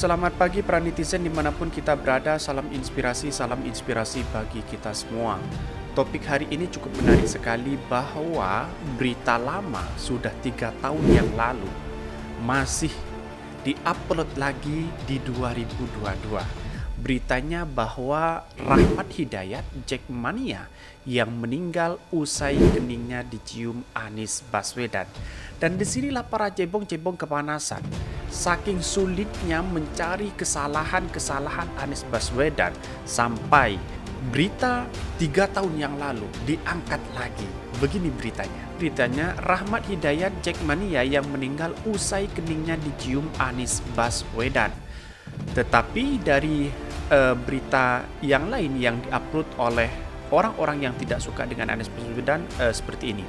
selamat pagi para netizen dimanapun kita berada. Salam inspirasi bagi kita semua. Topik hari ini cukup menarik sekali bahwa berita lama sudah 3 tahun yang lalu masih diupload lagi di 2022. Beritanya bahwa Rahmat Hidayat Jackmania yang meninggal usai keningnya dicium Anies Baswedan. Dan disinilah para cebong-cebong kepanasan. Saking sulitnya mencari kesalahan-kesalahan Anies Baswedan sampai berita 3 tahun yang lalu diangkat lagi. Begini beritanya. Beritanya Rahmat Hidayat Jackmania yang meninggal usai keningnya dicium Anies Baswedan. Tetapi dari berita yang lain yang diupload oleh orang-orang yang tidak suka dengan Anies Baswedan seperti ini.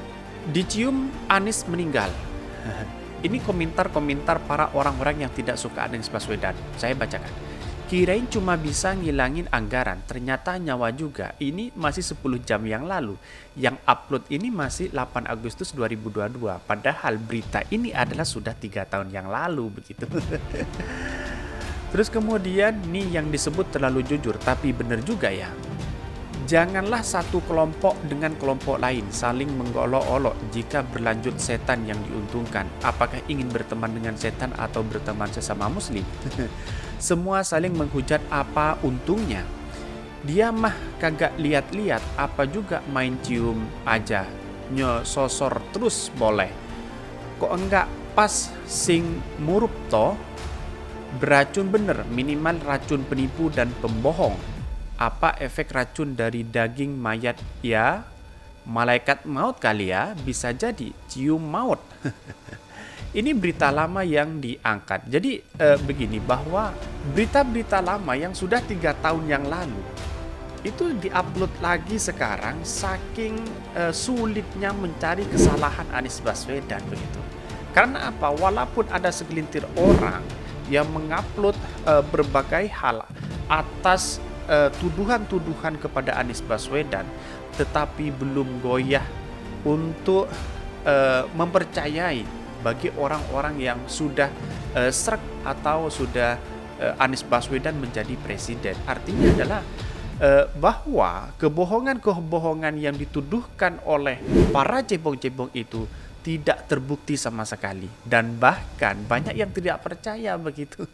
Dicium Anies meninggal. Ini komentar-komentar para orang-orang yang tidak suka Anies Baswedan. Saya bacakan. Kirain cuma bisa ngilangin anggaran, ternyata nyawa juga. Ini masih 10 jam yang lalu. Yang upload ini masih 8 Agustus 2022. Padahal berita ini adalah sudah 3 tahun yang lalu begitu. Terus kemudian nih yang disebut terlalu jujur, tapi benar juga ya. Janganlah satu kelompok dengan kelompok lain saling menggolok-olok jika berlanjut setan yang diuntungkan. Apakah ingin berteman dengan setan atau berteman sesama muslim? Semua saling menghujat apa untungnya. Dia mah kagak lihat-lihat apa juga main cium aja. Nyososor terus boleh. Kok enggak pas sing murup toh? Beracun bener, minimal racun penipu dan pembohong. Apa efek racun dari daging mayat ya? Malaikat maut kali ya, bisa jadi cium maut. Ini berita lama yang diangkat. Jadi begini, bahwa berita-berita lama yang sudah 3 tahun yang lalu itu diupload lagi sekarang saking sulitnya mencari kesalahan Anies Baswedan begitu. Karena apa? Walaupun ada segelintir orang yang mengupload berbagai hal atas tuduhan-tuduhan kepada Anies Baswedan, tetapi belum goyah untuk mempercayai bagi orang-orang yang sudah srek atau sudah Anies Baswedan menjadi presiden. Artinya adalah bahwa kebohongan-kebohongan yang dituduhkan oleh para cebong-cebong itu tidak terbukti sama sekali, dan bahkan banyak yang tidak percaya begitu.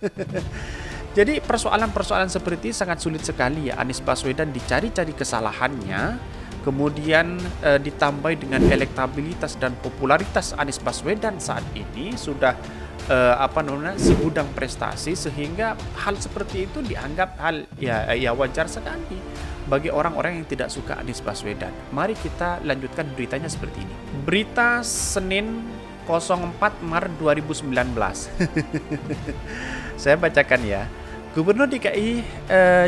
Jadi persoalan-persoalan seperti ini sangat sulit sekali ya. Anies Baswedan dicari-cari kesalahannya, kemudian ditambah dengan elektabilitas dan popularitas Anies Baswedan saat ini sudah segudang prestasi, sehingga hal seperti itu dianggap hal ya wajar sekali bagi orang-orang yang tidak suka Anies Baswedan. Mari kita lanjutkan beritanya seperti ini. Berita Senin 04 Maret 2019. Saya bacakan ya. Gubernur DKI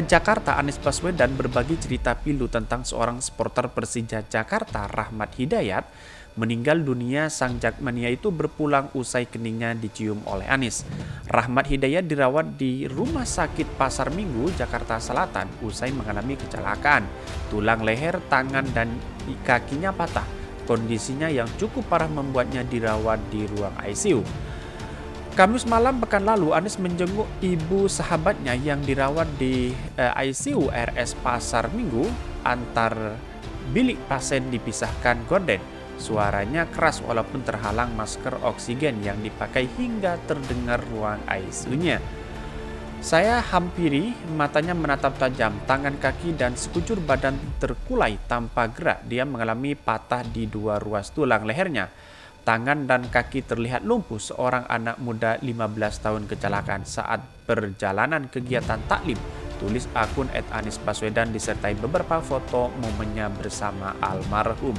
Jakarta Anies Baswedan berbagi cerita pilu tentang seorang supporter Persija Jakarta, Rahmat Hidayat, meninggal dunia. Sang Jackmania itu berpulang usai keningnya dicium oleh Anies. Rahmat Hidayat dirawat di Rumah Sakit Pasar Minggu, Jakarta Selatan usai mengalami kecelakaan. Tulang leher, tangan, dan kakinya patah. Kondisinya yang cukup parah membuatnya dirawat di ruang ICU. Kamis malam pekan lalu, Anies menjenguk ibu sahabatnya yang dirawat di ICU RS Pasar Minggu. Antar bilik pasien dipisahkan gorden. Suaranya keras walaupun terhalang masker oksigen yang dipakai hingga terdengar ruang ICU-nya. Saya hampiri, matanya menatap tajam, tangan kaki dan sekujur badan terkulai tanpa gerak. Dia mengalami patah di 2 ruas tulang lehernya. Tangan dan kaki terlihat lumpuh. Seorang anak muda 15 tahun kecelakaan saat perjalanan kegiatan taklim. Tulis akun @Anies Baswedan disertai beberapa foto momennya bersama almarhum.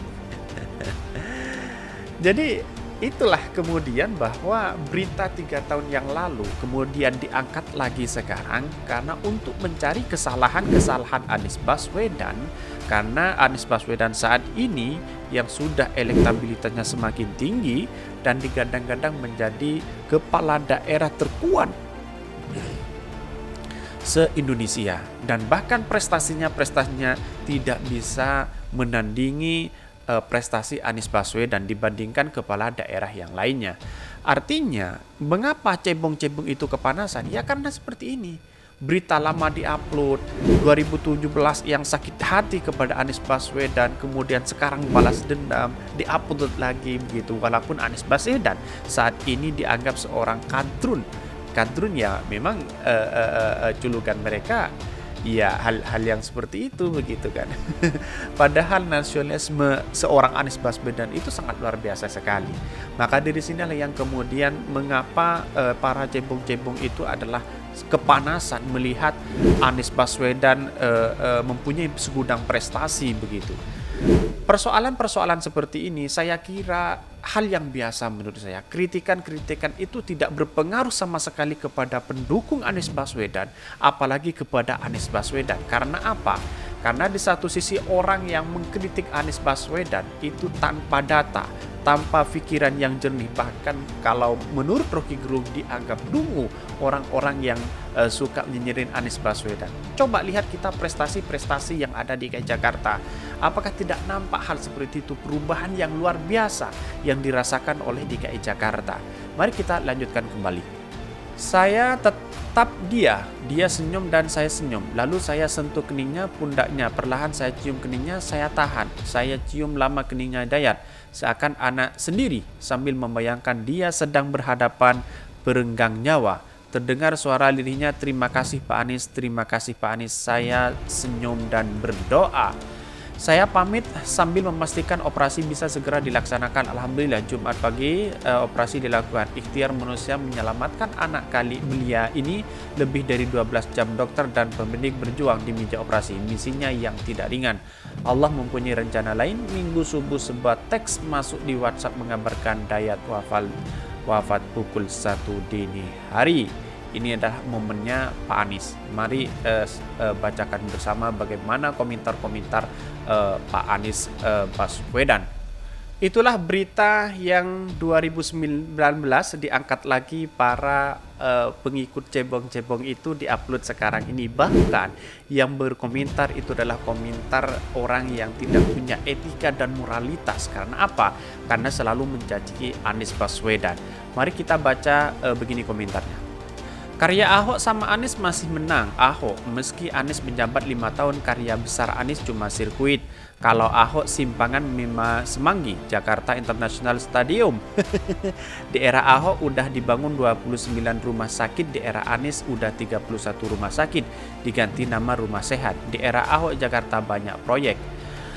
Jadi itulah kemudian bahwa berita 3 tahun yang lalu kemudian diangkat lagi sekarang karena untuk mencari kesalahan-kesalahan Anies Baswedan. Karena Anies Baswedan saat ini yang sudah elektabilitasnya semakin tinggi dan digadang-gadang menjadi kepala daerah terkuat se-Indonesia, dan bahkan prestasinya tidak bisa menandingi prestasi Anies Baswedan dibandingkan kepala daerah yang lainnya. Artinya, mengapa cebong-cebong itu kepanasan? Ya karena seperti ini. Berita lama diupload 2017 yang sakit hati kepada Anies Baswedan, kemudian sekarang balas dendam, diupload lagi begitu. Walaupun Anies Baswedan saat ini dianggap seorang kadrun. Kadrun ya memang julukan mereka ya hal-hal yang seperti itu begitu kan. Padahal nasionalisme seorang Anies Baswedan itu sangat luar biasa sekali. Maka dari sinilah yang kemudian mengapa para cebong-cebong itu adalah kepanasan melihat Anies Baswedan mempunyai segudang prestasi begitu. Persoalan-persoalan seperti ini saya kira hal yang biasa menurut saya. Kritikan-kritikan itu tidak berpengaruh sama sekali kepada pendukung Anies Baswedan, apalagi kepada Anies Baswedan. Karena apa? Karena di satu sisi orang yang mengkritik Anies Baswedan itu tanpa data, tanpa pikiran yang jernih. Bahkan kalau menurut Rocky Gerung dianggap dungu orang-orang yang suka nyinyirin Anies Baswedan. Coba lihat kita prestasi-prestasi yang ada di DKI Jakarta. Apakah tidak nampak hal seperti itu? Perubahan yang luar biasa yang dirasakan oleh DKI Jakarta. Mari kita lanjutkan kembali. Saya tetap dia senyum dan saya senyum. Lalu saya sentuh keningnya, pundaknya. Perlahan saya cium keningnya, saya tahan. Saya cium lama keningnya Dayat, seakan anak sendiri sambil membayangkan dia sedang berhadapan berenggang nyawa. Terdengar suara lirihnya, terima kasih Pak Anies, terima kasih Pak Anies. Saya senyum dan berdoa. Saya pamit sambil memastikan operasi bisa segera dilaksanakan. Alhamdulillah Jumat pagi operasi dilakukan. Ikhtiar manusia menyelamatkan anak kali belia ini lebih dari 12 jam dokter dan pembidik berjuang di meja operasi. Misinya yang tidak ringan. Allah mempunyai rencana lain. Minggu subuh sebuah teks masuk di WhatsApp mengabarkan Dayat wafat pukul 1 dini hari. Ini adalah momennya Pak Anies. Mari bacakan bersama bagaimana komentar-komentar Pak Anies Baswedan. Itulah berita yang 2019 diangkat lagi para pengikut cebong-cebong itu diupload sekarang ini. Bahkan yang berkomentar itu adalah komentar orang yang tidak punya etika dan moralitas. Karena apa? Karena selalu mencaci Anies Baswedan. Mari kita baca begini komentarnya. Karya Ahok sama Anies masih menang. Ahok, meski Anies menjabat 5 tahun, karya besar Anies cuma sirkuit. Kalau Ahok simpangan Mima Semanggi, Jakarta International Stadium. Di era Ahok udah dibangun 29 rumah sakit, di era Anies udah 31 rumah sakit, diganti nama Rumah Sehat. Di era Ahok Jakarta banyak proyek.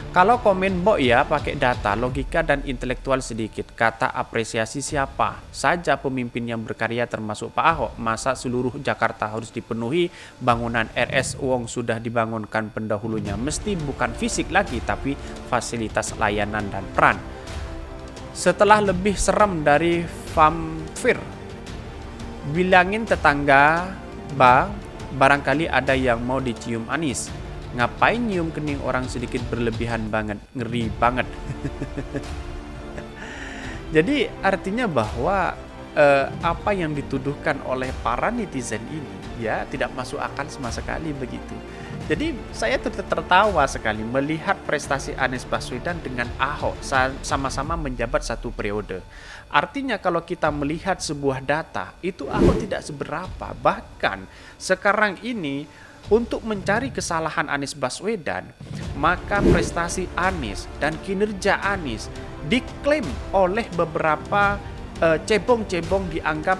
Kalau komen Mbok ya pakai data, logika dan intelektual sedikit. Kata apresiasi siapa saja pemimpin yang berkarya termasuk Pak Ahok. Masa seluruh Jakarta harus dipenuhi bangunan RS Wong sudah dibangunkan pendahulunya. Mesti bukan fisik lagi tapi fasilitas layanan dan peran. Setelah lebih serem dari vampir, bilangin tetangga bang, barangkali ada yang mau dicium Anies. Ngapain nyium kening orang sedikit berlebihan banget, ngeri banget. Jadi artinya bahwa apa yang dituduhkan oleh para netizen ini ya tidak masuk akal sama sekali begitu. Jadi saya tertawa sekali melihat prestasi Anies Baswedan dengan Ahok sama-sama menjabat satu periode. Artinya kalau kita melihat sebuah data itu Ahok tidak seberapa. Bahkan sekarang ini untuk mencari kesalahan Anies Baswedan, maka prestasi Anies dan kinerja Anies diklaim oleh beberapa cebong-cebong dianggap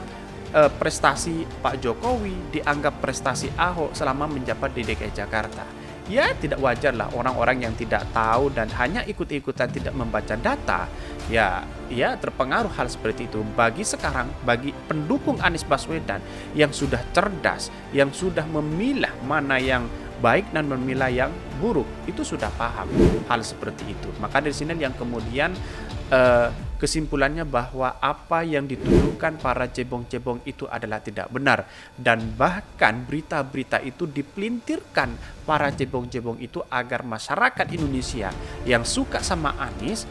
prestasi Pak Jokowi, dianggap prestasi Ahok selama menjabat di DKI Jakarta. Ya tidak wajar lah orang-orang yang tidak tahu dan hanya ikut-ikutan tidak membaca data ya terpengaruh hal seperti itu. Bagi sekarang, bagi pendukung Anies Baswedan yang sudah cerdas, yang sudah memilah mana yang baik dan memilah yang buruk, itu sudah paham hal seperti itu. Maka dari sini yang kemudian kesimpulannya bahwa apa yang dituduhkan para cebong-cebong itu adalah tidak benar. Dan bahkan berita-berita itu dipelintirkan para cebong-cebong itu agar masyarakat Indonesia yang suka sama Anies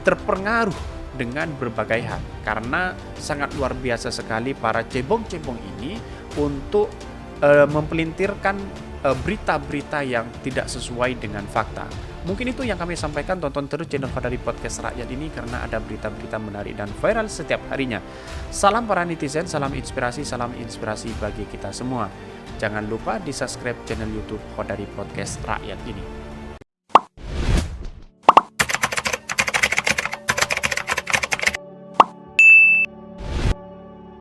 terpengaruh dengan berbagai hal. Karena sangat luar biasa sekali para cebong-cebong ini untuk mempelintirkan berita-berita yang tidak sesuai dengan fakta. Mungkin itu yang kami sampaikan. Tonton terus channel Khodari Podcast Rakyat ini karena ada berita-berita menarik dan viral setiap harinya. Salam para netizen, salam inspirasi bagi kita semua. Jangan lupa di subscribe channel YouTube Khodari Podcast Rakyat ini.